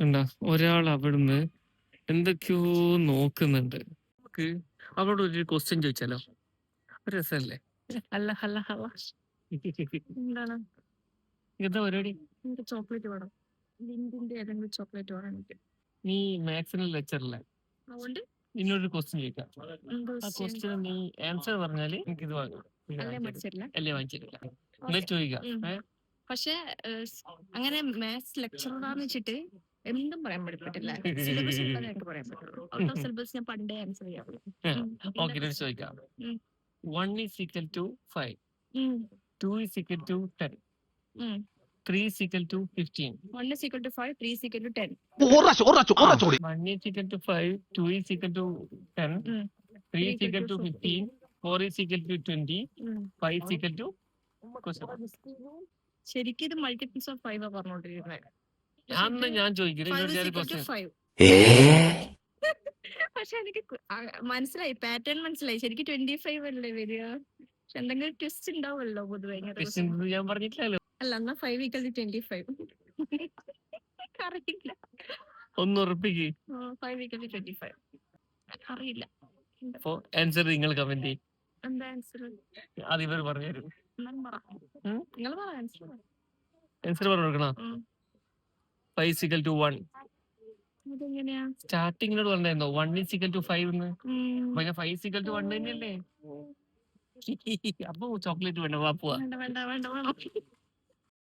എന്താ ഒരാൾ അവിടുന്ന് എന്തൊക്കെയോ നോക്കുന്നുണ്ട്. നമുക്ക് അവളോട് ഒരു ക്വസ്റ്റ്യൻ ചോദിച്ചാലോ? ഒരു രസമല്ലേ? അല്ല അല്ല അല്ല എന്താണ് എന്താ പരിപാടി? എനിക്ക് ചോക്ലേറ്റ് വേണം. ലിൻഡിന്റെ ഏതെങ്കിലും ചോക്ലേറ്റ് വേണം എനിക്ക്. നീ മാത്സിന് ലെക്ചറല്ലേ? അതുകൊണ്ട് നിന്നോടൊരു ക്വസ്റ്റ്യൻ ചോദിക്കാം. ആ ക്വസ്റ്റ്യൻ നീ ആൻസർ പറഞ്ഞാല് എനിക്ക് ഇത് വാങ്ങാം. അല്ലേ പഠിച്ചിട്ടില്ല? അല്ലേ വാങ്ങിച്ചിട്ടില്ല. എന്നാ ചോദിക്കാം. പക്ഷെ അങ്ങനെ മാത്സ് ലെക്ചറാന്ന് വെച്ചിട്ട് എന്തും പറയാൻ പറ്റില്ല. സിലബസ് ഉള്ളതായിട്ട് പറയാൻ പറ്റുള്ളൂ. ഔട്ട് ഓഫ് സിലബസ് ഞാൻ പണ്ടേ ആൻസർ ചെയ്യാറുള്ളൂ. ഓക്കെ, ചോദിക്കാം. 1 is equal to 5. 2 is equal to 10. 3 is equal to 15. 1 is equal to 5, 3 is equal to 10. 1 is equal to 5, 2 is equal to 10, 3 is equal to 15, 4 is equal to 20, 5 is equal to ശരിക്കും ഇത് multiples of 5 പറഞ്ഞോണ്ടിരിക്കുന്നത്. ഞാൻ ചോദിക്കുന്നത് പക്ഷെ എനിക്ക് മനസ്സിലായി, pattern മനസ്സിലായി. ശരിക്കും 25 അല്ലേ വരിക? പക്ഷെ എന്തെങ്കിലും ട്വിസ്റ്റ് ഉണ്ടാവുമല്ലോ പൊതുവെ. ഞാൻ പറഞ്ഞിട്ടില്ലല്ലോ. അല്ല, എന്നാ 5 = 25. അറിയില്ല. ഒന്ന് ഉറപ്പിക്ക്. 5 = 25. അറിയില്ല. ആൻസർ നിങ്ങൾ കമന്റ് ചെയ്യും. എന്താ ആൻസർ? അത് ഇവർ പറഞ്ഞു തരും. നിങ്ങൾ പറ ആൻസർ. ആൻസർ പറഞ്ഞു കൊടുക്കണോ? 5 = 1. അതെങ്ങനെയാ? സ്റ്റാർട്ടിങ്ങിനോട് പറഞ്ഞായിരുന്നോ 1 = 5 എന്ന്? പിന്നെ 5 = 1 തന്നെയല്ലേ? അപ്പൊ ചോക്ലേറ്റ് വേണ്ട, വാ പോവാ. വേണ്ട വേണ്ട വേണ്ട വേണം.